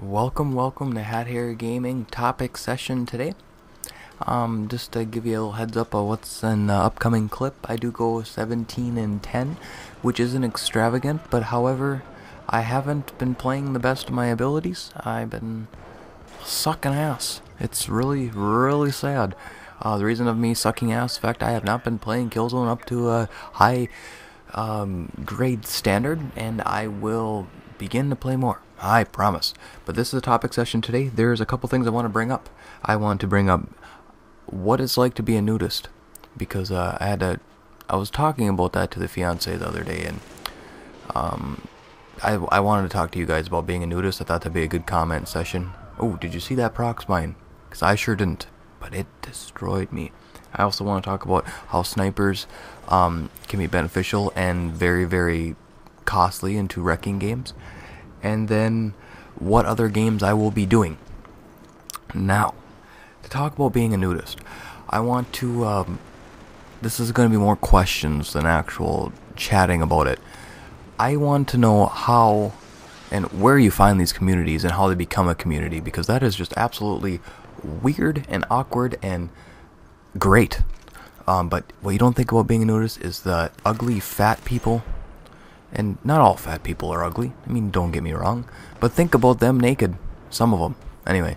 Welcome to Hat Hair Gaming topic session today. Just to give you a little heads up of what's in the upcoming clip, I do go 17 and 10, which isn't extravagant, but however, I haven't been playing the best of my abilities. I've been sucking ass. It's really sad. The reason of me sucking ass, in fact, I have not been playing Killzone up to a high grade standard, and I will begin to play more. I promise. But this is a topic session today. There's a couple things I want to bring up. I want to bring up what it's like to be a nudist, because I was talking about that to the fiance the other day, and I wanted to talk to you guys about being a nudist. I thought that'd be a good comment session. Oh, did you see that prox mine? Because I sure didn't, but it destroyed me. I also want to talk about how snipers can be beneficial and very costly into wrecking games, and then what other games I will be doing. Now, to talk about being a nudist, I want to, this is going to be more questions than actual chatting about it. I want to know how and where you find these communities and how they become a community, because that is just absolutely weird and awkward and great. But what you don't think about being a nudist is the ugly fat people. And not all fat people are ugly. I mean, don't get me wrong. But think about them naked. Some of them. Anyway.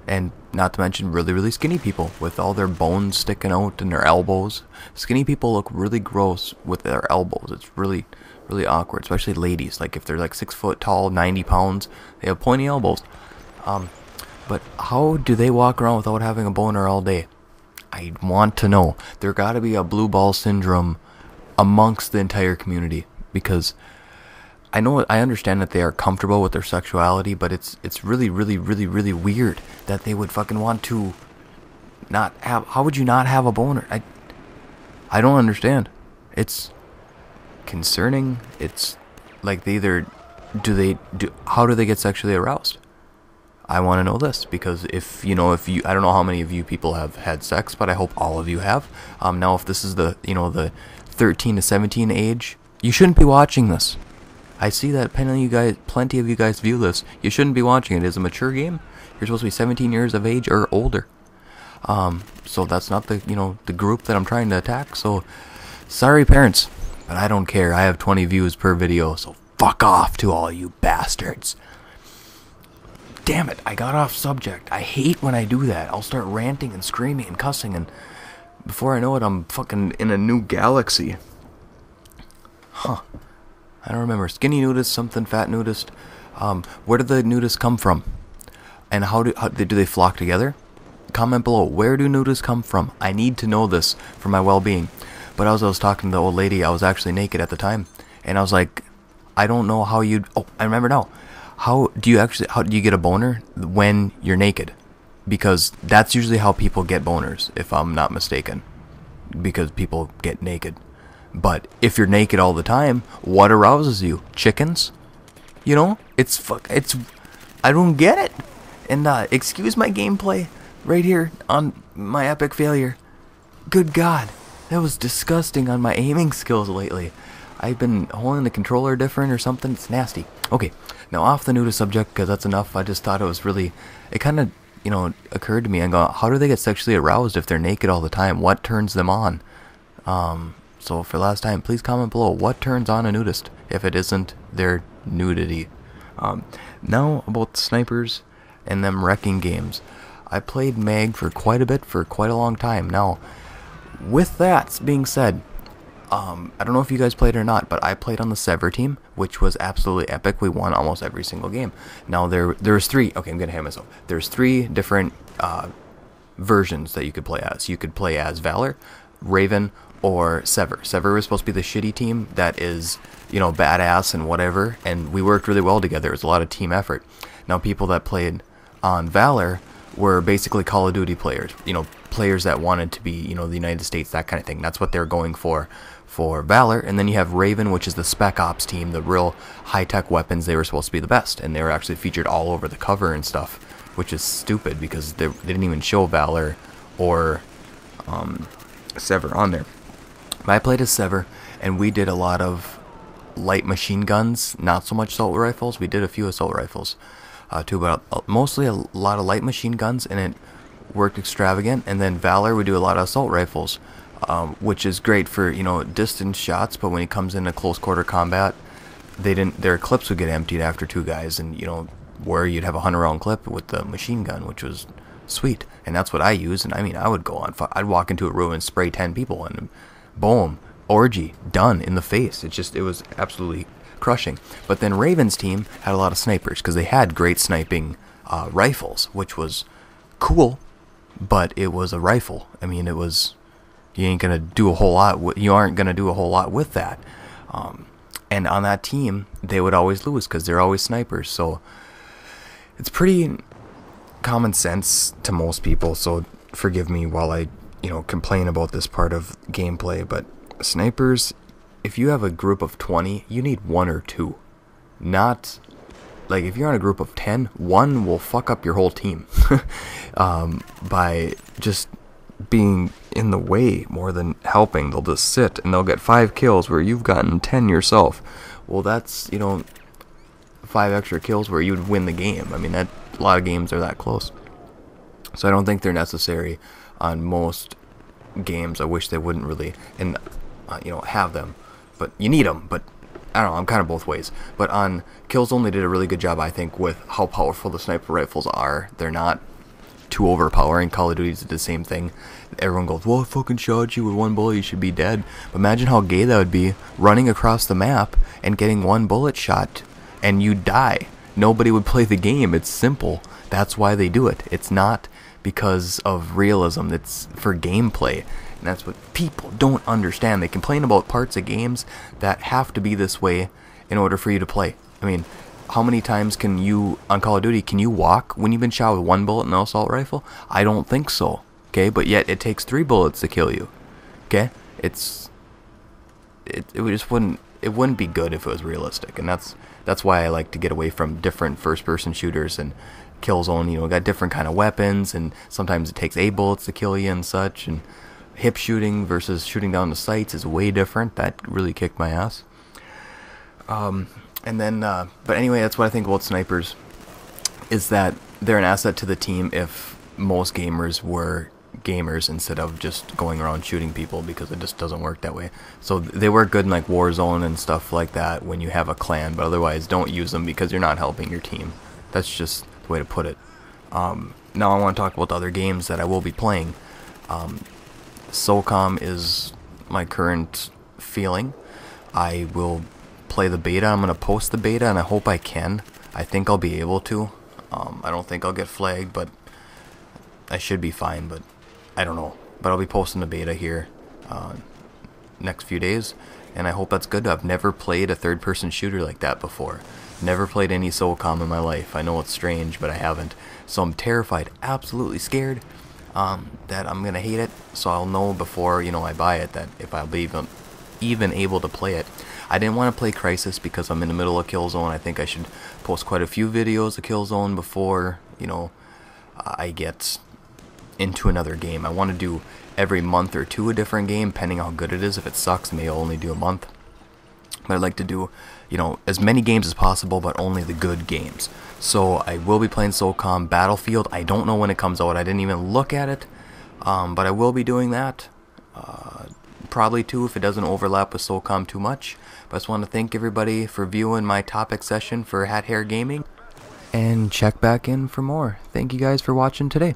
And not to mention really skinny people with all their bones sticking out and their elbows. Skinny people look really gross with their elbows. It's really awkward. Especially ladies. Like if they're like 6 foot tall, 90 pounds, they have pointy elbows. But how do they walk around without having a boner all day? I want to know. There gotta be a blue ball syndrome amongst the entire community. Because I understand that they are comfortable with their sexuality, but it's really weird that they would fucking want to not have. How would you not have a boner? I don't understand. It's concerning. It's like they either how do they get sexually aroused? I want to know this, because if you I don't know how many of you people have had sex, but I hope all of you have. Now if this is the 13 to 17 age, you shouldn't be watching this. I see that plenty of you guys view this. You shouldn't be watching it. It is a mature game. You're supposed to be 17 years of age or older. So that's not the group that I'm trying to attack. So sorry parents, but I don't care. I have 20 views per video, so fuck off to all you bastards. Damn it, I got off subject. I hate when I do that. I'll start ranting and screaming and cussing, and before I know it, I'm fucking in a new galaxy. Huh. I don't remember. Skinny nudist, something fat nudist. Where do the nudists come from? And how do they flock together? Comment below. Where do nudists come from? I need to know this for my well-being. But as I was talking to the old lady, I was actually naked at the time. And I was like, I don't know how you'd... Oh, I remember now. How do you get a boner when you're naked? Because that's usually how people get boners, if I'm not mistaken. Because people get naked. But if you're naked all the time, what arouses you? Chickens? I don't get it. And excuse my gameplay right here on my epic failure. Good God, that was disgusting on my aiming skills lately. I've been holding the controller different or something. It's nasty. Okay, now off the nudist subject, because that's enough. I just thought it kind of, occurred to me. I go, how do they get sexually aroused if they're naked all the time? What turns them on? So for last time, please comment below what turns on a nudist if it isn't their nudity. Now about snipers and them wrecking games. I played Mag for quite a bit for quite a long time. Now, with that being said, I don't know if you guys played or not, but I played on the Sever team, which was absolutely epic. We won almost every single game. Now there's three. Okay, I'm gonna hand myself. There's three different versions that you could play as. You could play as Valor, Raven, or Sever. Sever was supposed to be the shitty team that is, badass and whatever, and we worked really well together. It was a lot of team effort. Now, people that played on Valor were basically Call of Duty players, players that wanted to be, the United States, that kind of thing. That's what they're going for Valor. And then you have Raven, which is the Spec Ops team, the real high-tech weapons. They were supposed to be the best, and they were actually featured all over the cover and stuff, which is stupid because they didn't even show Valor or Sever on there. I played as Sever, and we did a lot of light machine guns, not so much assault rifles. We did a few assault rifles. too, but mostly a lot of light machine guns, and it worked extravagant. And then Valor would do a lot of assault rifles, which is great for, you know, distance shots, but when it comes into close quarter combat, their clips would get emptied after 2 guys, and, you know, where you'd have a 100-round clip with the machine gun, which was sweet. And that's what I use. And I mean, I would go on, I'd walk into a room and spray 10 people, and boom, orgy done in the face. It was absolutely crushing. But then Raven's team had a lot of snipers, because they had great sniping rifles, which was cool, but it was a rifle. I mean, you ain't gonna do a whole lot. You aren't gonna do a whole lot with that. And on that team, they would always lose because they're always snipers. So it's pretty common sense to most people. So forgive me while I, you know, complain about this part of gameplay. But snipers, if you have a group of 20, you need 1 or 2. Not like if you're on a group of 10, 1 will fuck up your whole team by just being in the way more than helping. They'll just sit and they'll get 5 kills where you've gotten 10 yourself. Well, that's, you know, 5 extra kills where you'd win the game. I mean, a lot of games are that close. So I don't think they're necessary on most games. I wish they wouldn't really, and you know, have them. But you need them. But I don't know, I'm kind of both ways. But on Killzone, they did a really good job, I think, with how powerful the sniper rifles are. They're not too overpowering. Call of Duty did the same thing. Everyone goes, well, I fucking shot you with 1 bullet, you should be dead. But imagine how gay that would be, running across the map and getting 1 bullet shot and you die. Nobody would play the game. It's simple. That's why they do it. It's not because of realism. It's for gameplay. And that's what people don't understand. They complain about parts of games that have to be this way in order for you to play. I mean, how many times can you, on Call of Duty, can you walk when you've been shot with 1 bullet in an assault rifle? I don't think so. Okay, but yet it takes 3 bullets to kill you. Okay, it just wouldn't be good if it was realistic, and that's why I like to get away from different first-person shooters. And Killzone, you know, got different kind of weapons, and sometimes it takes 8 bullets to kill you and such. And hip shooting versus shooting down the sights is way different. That really kicked my ass. And then, but anyway, that's what I think about snipers, is that they're an asset to the team if most gamers were gamers instead of just going around shooting people, because it just doesn't work that way. So they work good in like Warzone and stuff like that when you have a clan, but otherwise don't use them because you're not helping your team. That's just the way to put it. Now I want to talk about the other games that I will be playing. SOCOM is my current feeling. I will play the beta. I'm going to post the beta, and I hope I can. I think I'll be able to. I don't think I'll get flagged, but I should be fine, but I don't know. But I'll be posting the beta here next few days, and I hope that's good. I've never played a third-person shooter like that before. Never played any SOCOM in my life. I know it's strange, but I haven't. So I'm terrified, absolutely scared that I'm going to hate it. So I'll know before, you know, I buy it, that if I'll be even able to play it. I didn't want to play Crysis because I'm in the middle of Killzone. I think I should post quite a few videos of Killzone before, you know, I get into another game. I want to do every month or 2 a different game, depending on how good it is. If it sucks, maybe I'll only do a month. But I'd like to do, you know, as many games as possible, but only the good games. So I will be playing SOCOM Battlefield. I don't know when it comes out. I didn't even look at it, but I will be doing that. Probably 2 if it doesn't overlap with SOCOM too much. But I just want to thank everybody for viewing my topic session for Hat Hair Gaming, and check back in for more. Thank you guys for watching today.